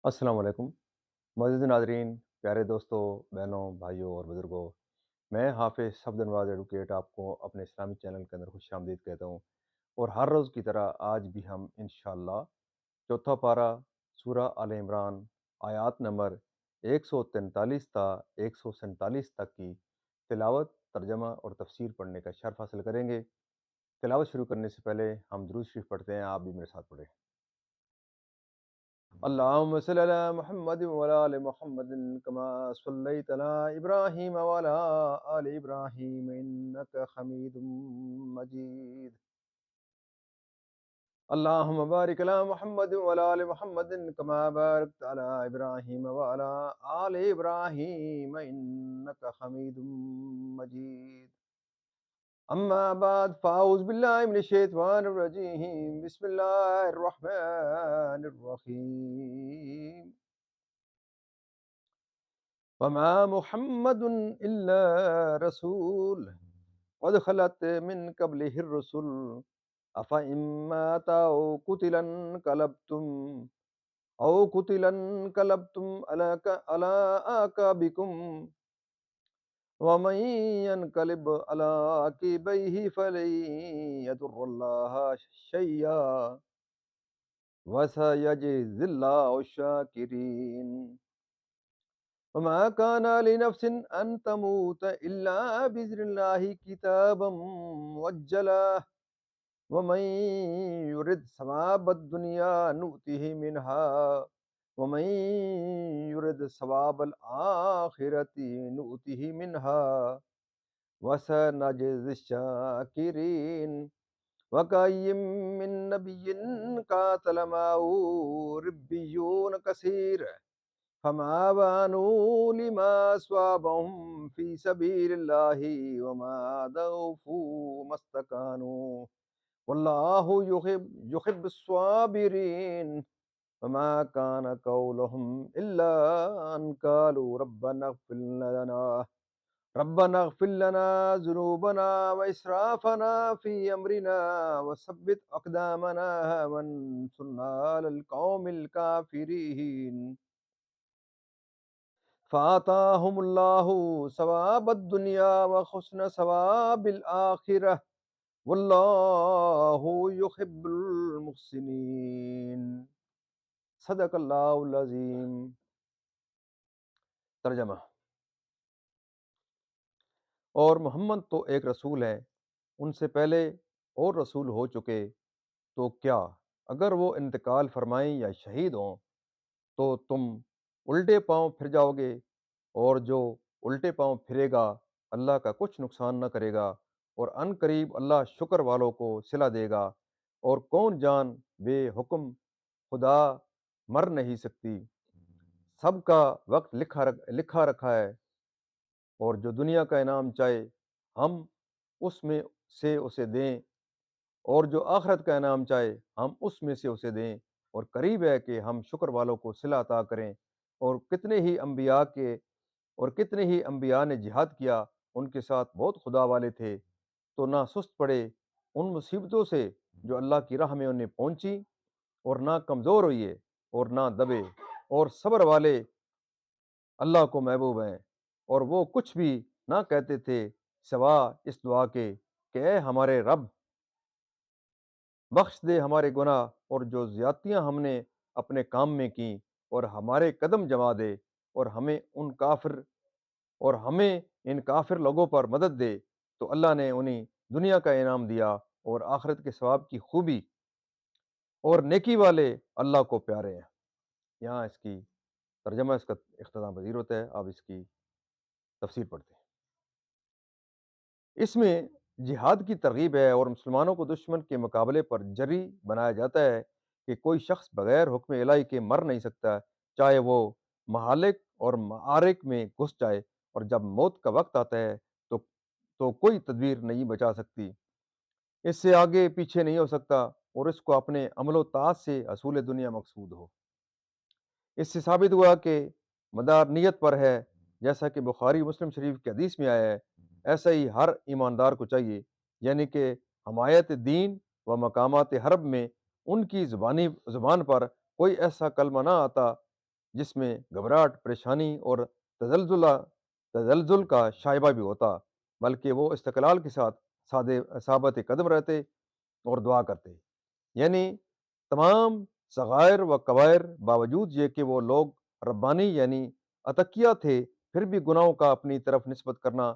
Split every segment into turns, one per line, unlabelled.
السلام علیکم معزز ناظرین، پیارے دوستوں، بہنوں، بھائیوں اور بزرگوں۔ میں حافظ صفد نواز ایڈوکیٹ آپ کو اپنے اسلامی چینل کے اندر خوش آمدید کہتا ہوں، اور ہر روز کی طرح آج بھی ہم انشاءاللہ چوتھا پارہ سورہ آل عمران آیات نمبر 143 تا 147 تک کی تلاوت، ترجمہ اور تفسیر پڑھنے کا شرف حاصل کریں گے۔ تلاوت شروع کرنے سے پہلے ہم درود شریف پڑھتے ہیں، آپ بھی میرے ساتھ پڑھیں۔ اللهم صل على محمد وعلى آل محمد كما صليت على إبراهيم وعلى آل إبراهيم إنك حميد مجيد. اللهم بارك على محمد وعلى آل محمد كما باركت على إبراهيم وعلى آل إبراهيم إنك حميد مجيد. أما بعد فأعوذ بالله من الشيطان الرجيم. بسم الله الرحمن الرحيم. وما محمد إلا رسول قد خلت من قبله الرسل أفإن مات أو قتل انقلبتم على أعقابكم ومن ينقلب على عقبيه فلن يضر الله شيئا وسيجزي الله الشاكرين. وما كان لنفس أن تموت إلا بإذن الله كتابا مؤجلا ومن يرد ثواب الدنيا نؤته منها ومن يرد ثواب الآخرة نؤته منها وسنجزي الشاكرين. وكأي من نبي قاتل معه ربيون كثير فما بانوا لما أصابهم في سبيل الله وما ضعفوا ما استكانوا والله يحب الصابرين. وما كان قولهم إلا أن قالوا ربنا اغفر لنا ذنوبنا وإسرافنا في أمرنا وثبت أقدامنا وانصرنا على القوم الكافرين. فآتاهم الله ثواب الدنيا وحسن ثواب الآخرة واللہ یحب المحسنین. صدق اللہ العظیم. ترجمہ: اور محمد تو ایک رسول ہے، ان سے پہلے اور رسول ہو چکے، تو کیا اگر وہ انتقال فرمائیں یا شہید ہوں تو تم الٹے پاؤں پھر جاؤ گے، اور جو الٹے پاؤں پھرے گا اللہ کا کچھ نقصان نہ کرے گا، اور ان قریب اللہ شکر والوں کو صلہ دے گا، اور کون جان بے حکم خدا مر نہیں سکتی، سب کا وقت لکھا رکھا ہے، اور جو دنیا کا انعام چاہے ہم اس میں سے اسے دیں، اور جو آخرت کا انعام چاہے ہم اس میں سے اسے دیں، اور قریب ہے کہ ہم شکر والوں کو صلہ عطا کریں. اور کتنے ہی انبیاء نے جہاد کیا، ان کے ساتھ بہت خدا والے تھے، تو نہ سست پڑے ان مصیبتوں سے جو اللہ کی راہ میں انہیں پہنچی، اور نہ کمزور ہوئے اور نہ دبے، اور صبر والے اللہ کو محبوب ہیں، اور وہ کچھ بھی نہ کہتے تھے سوا اس دعا کے کہ اے ہمارے رب، بخش دے ہمارے گناہ اور جو زیادتیاں ہم نے اپنے کام میں کی، اور ہمارے قدم جما دے، اور ہمیں ان کافر لوگوں پر مدد دے. تو اللہ نے انہیں دنیا کا انعام دیا اور آخرت کے ثواب کی خوبی، اور نیکی والے اللہ کو پیارے ہیں. یہاں اس کی ترجمہ اس کا اختتام پذیر ہوتا ہے. آپ اس کی تفسیر پڑھتے ہیں. اس میں جہاد کی ترغیب ہے، اور مسلمانوں کو دشمن کے مقابلے پر جری بنایا جاتا ہے کہ کوئی شخص بغیر حکم الہی کے مر نہیں سکتا، چاہے وہ مہالک اور معارک میں گھس جائے، اور جب موت کا وقت آتا ہے تو کوئی تدبیر نہیں بچا سکتی، اس سے آگے پیچھے نہیں ہو سکتا، اور اس کو اپنے عمل و طاعت سے حصول دنیا مقصود ہو. اس سے ثابت ہوا کہ مدار نیت پر ہے، جیسا کہ بخاری مسلم شریف کی حدیث میں آیا ہے. ایسا ہی ہر ایماندار کو چاہیے، یعنی کہ حمایت دین و مقامات حرب میں ان کی زبان پر کوئی ایسا کلمہ نہ آتا جس میں گھبراہٹ، پریشانی اور تزلزل کا شائبہ بھی ہوتا، بلکہ وہ استقلال کے ساتھ ثابت قدم رہتے اور دعا کرتے۔ یعنی تمام صغائر و کبائر باوجود یہ کہ وہ لوگ ربانی یعنی اتقیہ تھے، پھر بھی گناہوں کا اپنی طرف نسبت کرنا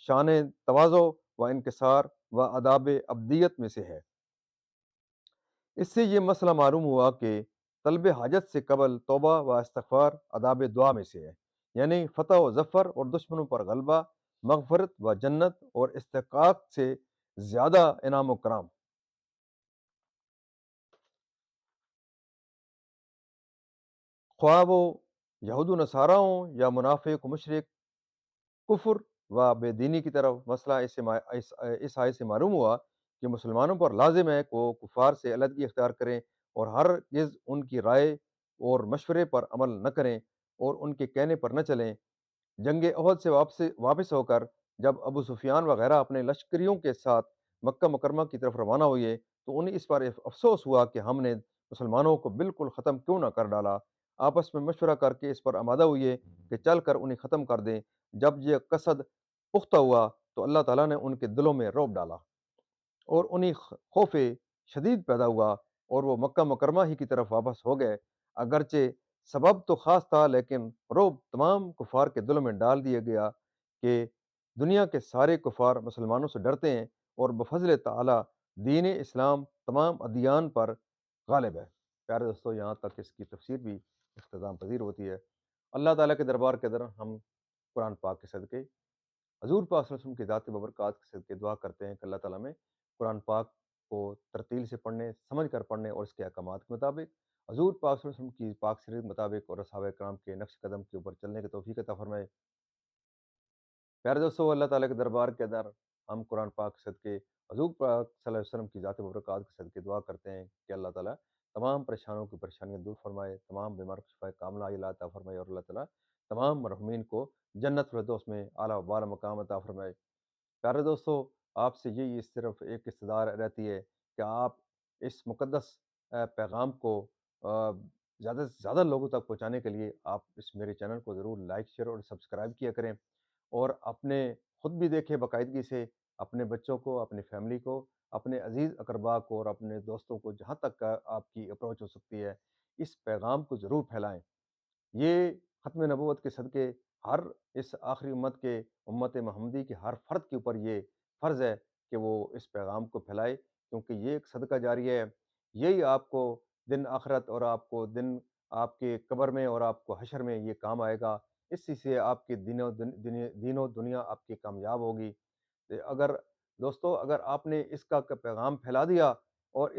شان تواضع و انکسار و آداب ابدیت میں سے ہے۔ اس سے یہ مسئلہ معلوم ہوا کہ طلب حاجت سے قبل توبہ و استغفار آداب دعا میں سے ہے، یعنی فتح و ظفر اور دشمنوں پر غلبہ، مغفرت و جنت اور استحقاق سے زیادہ انعام و کرام۔ خواہ وہ یہود و نصارہ ہوں یا منافق و مشرک، کفر و بے دینی کی طرف مسئلہ اس آیت سے معلوم ہوا کہ مسلمانوں پر لازم ہے کہ وہ کفار سے علیحدگی اختیار کریں اور ہرگز ان کی رائے اور مشورے پر عمل نہ کریں اور ان کے کہنے پر نہ چلیں۔ جنگ احد سے واپس ہو کر جب ابو سفیان وغیرہ اپنے لشکریوں کے ساتھ مکہ مکرمہ کی طرف روانہ ہوئے تو انہیں اس پر افسوس ہوا کہ ہم نے مسلمانوں کو بالکل ختم کیوں نہ کر ڈالا۔ آپس میں مشورہ کر کے اس پر آمادہ ہوئے کہ چل کر انہیں ختم کر دیں۔ جب یہ قصد پختہ ہوا تو اللہ تعالیٰ نے ان کے دلوں میں رعب ڈالا اور انہیں خوف شدید پیدا ہوا اور وہ مکہ مکرمہ ہی کی طرف واپس ہو گئے۔ اگرچہ سبب تو خاص تھا، لیکن رعب تمام کفار کے دلوں میں ڈال دیا گیا کہ دنیا کے سارے کفار مسلمانوں سے ڈرتے ہیں اور بفضل تعالی دین اسلام تمام ادیان پر غالب ہے۔ پیارے دوستو، یہاں تک اس کی تفسیر بھی اختتام پذیر ہوتی ہے۔ اللہ تعالیٰ کے دربار کے در ہم قرآن پاک کے صدقے، حضور پاک صلی اللہ علیہ وسلم کی ذات ببرکات کے صدقے دعا کرتے ہیں کہ اللہ تعالیٰ میں قرآن پاک کو ترتیل سے پڑھنے، سمجھ کر پڑھنے اور اس کے احکامات کے مطابق حضور پاک صلی اللہ علیہ وسلم کی پاک سیرت کے مطابق اور صحابہ کرام کے نقش قدم کے اوپر چلنے کی توفیق عطا فرمائے۔ پیارے دوستو، اللہ تعالیٰ کے دربار کے اندر ہم قرآن پاک کے صدقے، حضور پاک صلی اللہ علیہ وسلم کی ذات مبارکات کے صدقے دعا کرتے ہیں کہ اللہ تعالیٰ تمام پریشانوں کی پریشانیاں دور فرمائے، تمام بیمار کو شفائے کاملہ عاجلہ عطا فرمائے اور اللہ تعالیٰ تمام مرحومین کو جنت الفردوس میں اعلیٰ و بالا مقام عطا فرمائے۔ پیارے دوستو، آپ سے یہی صرف ایک استدعا رہتی ہے کہ آپ اس مقدس پیغام کو آ، زیادہ سے زیادہ لوگوں تک پہنچانے کے لیے آپ اس میرے چینل کو ضرور لائک، شیئر اور سبسکرائب کیا کریں، اور اپنے خود بھی دیکھیں باقاعدگی سے، اپنے بچوں کو، اپنی فیملی کو، اپنے عزیز اقربا کو اور اپنے دوستوں کو جہاں تک کا آپ کی اپروچ ہو سکتی ہے، اس پیغام کو ضرور پھیلائیں۔ یہ ختم نبوت کے صدقے ہر اس آخری امت محمدی کے ہر فرد کے اوپر یہ فرض ہے کہ وہ اس پیغام کو پھیلائے، کیونکہ یہ ایک صدقہ جاریہ ہے۔ یہی آپ کو دن آخرت اور آپ کو دن آپ کے قبر میں اور آپ کو حشر میں یہ کام آئے گا۔ اسی سے آپ کی دین و دنیا آپ کی کامیاب ہوگی۔ اگر دوستو، اگر آپ نے اس کا پیغام پھیلا دیا اور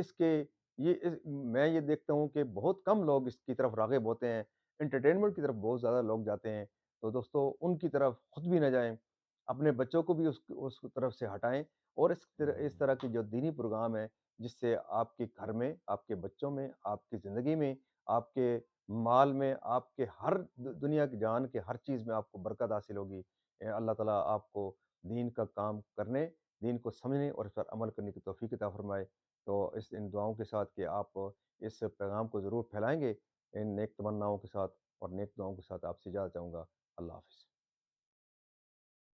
میں یہ دیکھتا ہوں کہ بہت کم لوگ اس کی طرف راغب ہوتے ہیں، انٹرٹینمنٹ کی طرف بہت زیادہ لوگ جاتے ہیں، تو دوستو ان کی طرف خود بھی نہ جائیں، اپنے بچوں کو بھی اس طرف سے ہٹائیں، اور اس طرح کی جو دینی پروگرام ہے جس سے آپ کے گھر میں، آپ کے بچوں میں، آپ کی زندگی میں، آپ کے مال میں، آپ کے ہر دنیا کی جان کے ہر چیز میں آپ کو برکت حاصل ہوگی۔ اللہ تعالیٰ آپ کو دین کا کام کرنے، دین کو سمجھنے اور اس پر عمل کرنے کی توفیق عطا فرمائے۔ تو ان دعاؤں کے ساتھ کہ آپ اس پیغام کو ضرور پھیلائیں گے، ان نیک تمناؤں کے ساتھ اور نیک دعاؤں کے ساتھ آپ سے اجازت چاہوں گا۔ اللہ حافظ۔